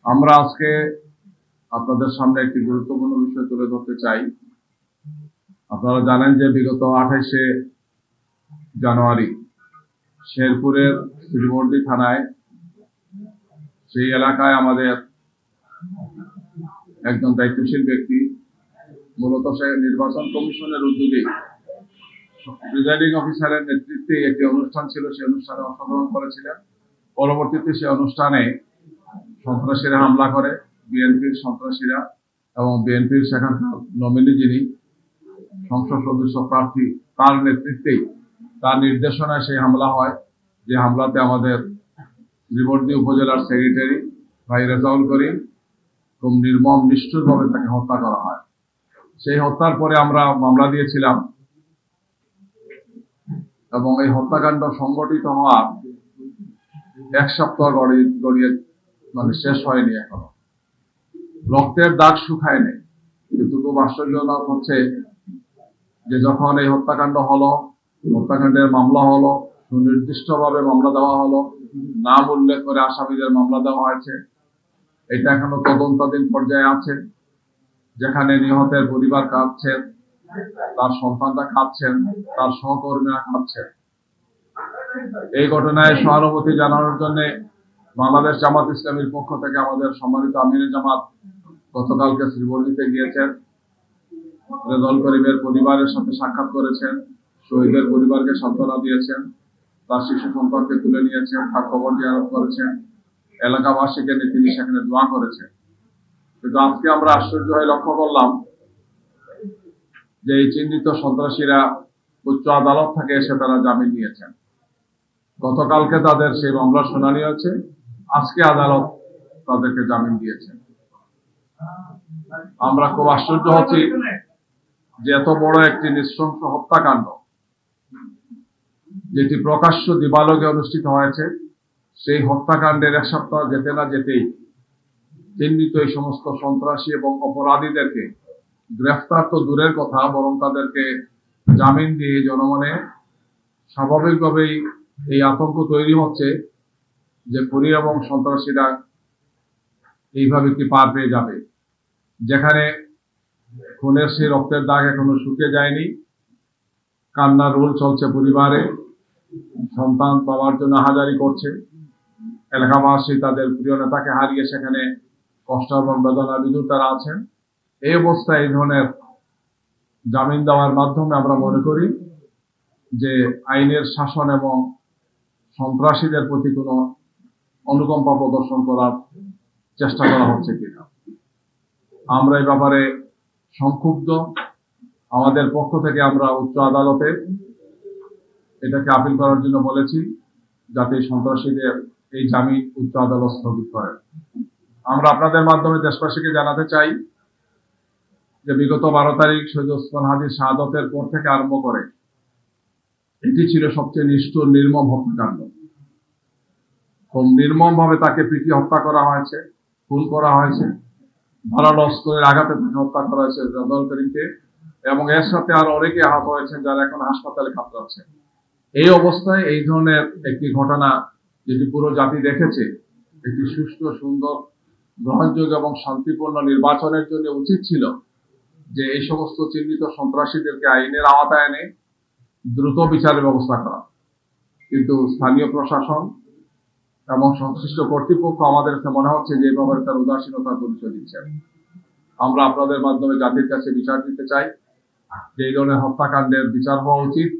আমরা আজকে আপনাদের সামনে একটি গুরুত্বপূর্ণ বিষয় তুলে ধরতে চাই। আপনারা জানেন যে বিগত 28শে জানুয়ারি শেরপুরের শ্রীবর্দী থানায় সেই এলাকায় আমাদের একজন দায়িত্বশীল ব্যক্তি, মূলত সে নির্বাচন কমিশনের উদ্যোগে প্রিজাইডিং অফিসারের নেতৃত্বে একটি অনুষ্ঠান ছিল, সেই অনুষ্ঠানে অংশগ্রহণ করেছিলেন। পরবর্তীতে সে অনুষ্ঠানে সন্ত্রাসীরা হামলা করে, বিএনপির সন্ত্রাসীরা এবং বিএনপির সেখানকার নমিনি যিনি সংসদ সদস্য প্রার্থী, তার নেতৃত্বেই, তার নির্দেশনায় সেই হামলা হয়। যে হামলাতে আমাদের শ্রীবর্দী উপজেলার সেক্রেটারি ভাই রেজাউল করিম খুব নির্মম নিষ্ঠুরভাবে তাকে হত্যা করা হয়। সেই হত্যার পরে আমরা মামলা দিয়েছিলাম এবং এই হত্যাকাণ্ড সংগঠিত হওয়া 1 সপ্তাহ গড়িয়ে শেষ হয়নি এখনো। রক্তের দাগ শুকায় নেই। কিন্তু খুব আশ্চর্যজনক হচ্ছে যে যখন এই হত্যাকাণ্ড হলো, হত্যাকাণ্ডের মামলা হলো, সুনির্দিষ্টভাবে মামলা দেওয়া হলো, নাম উল্লেখ করে আসামিদের মামলা দেওয়া হয়েছে, এটা এখনো তদন্তাধীন পর্যায়ে আছে। যেখানে নিহতের পরিবার কাঁদছেন, তার সন্তানরা কাঁদছেন, তার সহকর্মীরা কাঁদছেন। এই ঘটনায় সহানুভূতি জানানোর জন্য বাংলাদেশ জামাত ইসলামীর পক্ষ থেকে আমাদের সম্মানিত আমিরে জামাত গতকালকে শ্রীবর্দীতে গিয়েছেন, রেজাউল করিমের পরিবারের সাথে সাক্ষাৎ করেছেন, শহীদের পরিবারকে সান্ত্বনা দিয়েছেন, তার শিশু সন্তানকে তুলে নিয়েছেন, তার খবর জিয়ারত করেছেন, এলাকাবাসীকে নিয়ে তিনি সেখানে দোয়া করেছেন। কিন্তু আজকে আমরা আশ্চর্য হয়ে লক্ষ্য করলাম যে এই চিহ্নিত সন্ত্রাসীরা উচ্চ আদালত থেকে এসে তারা জামিন নিয়েছেন। গতকালকে তাদের সেই মামলার শুনানি হয়েছে, আজকে আদালত তাদেরকে জামিন দিয়েছেন। আমরা খুব আশ্চর্য হচ্ছি যে এত বড় একটি নৃশংস হত্যাকাণ্ড, যেটি প্রকাশ্য দিবালোকে অনুষ্ঠিত হয়েছে, সেই হত্যাকাণ্ডের 1 সপ্তাহ যেতে না যেতেই চিহ্নিত এই সমস্ত সন্ত্রাসী এবং অপরাধীদেরকে গ্রেফতার তো দূরের কথা, বরং তাদেরকে জামিন দিয়ে জনমনে স্বাভাবিকভাবেই এই আতঙ্ক তৈরি হচ্ছে যে খুনি এবং সন্ত্রাসীরা এইভাবে কি পার পেয়ে যাবে। যেখানে খুনের সেই রক্তের দাগ এখনো শুকিয়ে যায়নি, কান্নার রোল চলছে পরিবারে, সন্তান বাবার জন্য হাজারি করছে, এলাকাবাসী তাদের প্রিয় নেতাকে হারিয়ে সেখানে কষ্ট এবং বেদনা বিদুর তারা আছেন। এই অবস্থায় এই ধরনের জামিন দেওয়ার মাধ্যমে আমরা মনে করি যে আইনের শাসন এবং সন্ত্রাসীদের প্রতি কোনো অনুকম্পা প্রদর্শন করার চেষ্টা করা হচ্ছে কিনা। আমরা এই ব্যাপারে সংক্ষুব্ধ। আমাদের পক্ষ থেকে আমরা উচ্চ আদালতে এটাকে আপিল করার জন্য বলেছি, যাতে সন্ত্রাসীদের এই জামিন উচ্চ আদালত স্থগিত করেন। আমরা আপনাদের মাধ্যমে দেশবাসীকে জানাতে চাই যে বিগত 12 তারিখ শহীদ ওসমান হাদির শাহাদতের পর থেকে আরম্ভ করে এটি ছিল সবচেয়ে নিষ্ঠুর নির্মম হত্যাকাণ্ড। খুব নির্মম ভাবে তাকে পিটিয়ে হত্যা করা হয়েছে, খুন করা হয়েছে, ধারালো অস্ত্রের আঘাতে তাকে হত্যা করা হয়েছে রেজাউল করিমকে, এবং এর সাথে আরো অনেকে আহত হয়েছেন যারা এখন হাসপাতালে কাতরাচ্ছেন। এই অবস্থায় এই ধরনের একটি ঘটনা যেটি পুরো জাতি দেখেছে, একটি সুষ্ঠু, সুন্দর, গ্রহণযোগ্য এবং শান্তিপূর্ণ নির্বাচনের জন্য উচিত ছিল যে এই সমস্ত চিহ্নিত সন্ত্রাসীদেরকে আইনের আওতায় এনে দ্রুত বিচারের ব্যবস্থা করা। কিন্তু স্থানীয় প্রশাসন এবং সংশ্লিষ্ট কর্তৃপক্ষ আমাদের কাছে মনে হচ্ছে যে এই ব্যাপারে তার উদাসীনতার পরিচয় দিচ্ছেন। আমরা আপনাদের মাধ্যমে জাতির কাছে বিচার দিতে চাই যে এই ধরনের হত্যাকাণ্ডের বিচার হওয়া উচিত।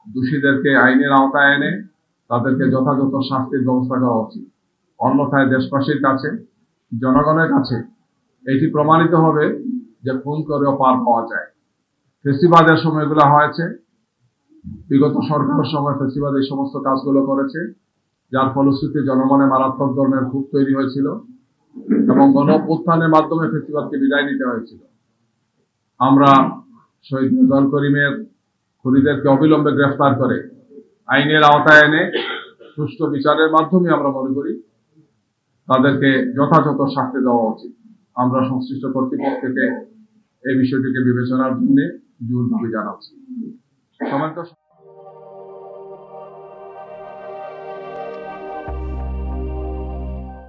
দোষীদেরকে আইনের আওতায় এনে তাদেরকে যথাযথ শাস্তির ব্যবস্থা করা উচিত। অন্যথায় দেশবাসীর কাছে, জনগণের কাছে এটি প্রমাণিত হবে যে খুন করেও পার পাওয়া যায়। ফেসিবাদের সময় এগুলো হয়েছে, বিগত সরকারের সময় ফেসিবাদ এই সমস্ত কাজগুলো করেছে, যার ফলশ্রুতি জনমনে মারাত্মক ধরনের ক্ষোভ তৈরি হয়েছিল এবং গণ-অভ্যুত্থানের মাধ্যমে ফেসিবাদকে বিদায় নিতে হয়েছিল। আমরা শহীদ রেজাউল করিমের খুনিদেরকে অবিলম্বে গ্রেফতার করে আইনের আওতায় এনে সুষ্ঠু বিচারের মাধ্যমে আমরা মনে করি তাদেরকে যথাযথ শাস্তি দেওয়া উচিত। আমরা সংশ্লিষ্ট কর্তৃপক্ষকে এই বিষয়টিকে বিবেচনার জন্য জোর দাবি জানাচ্ছি।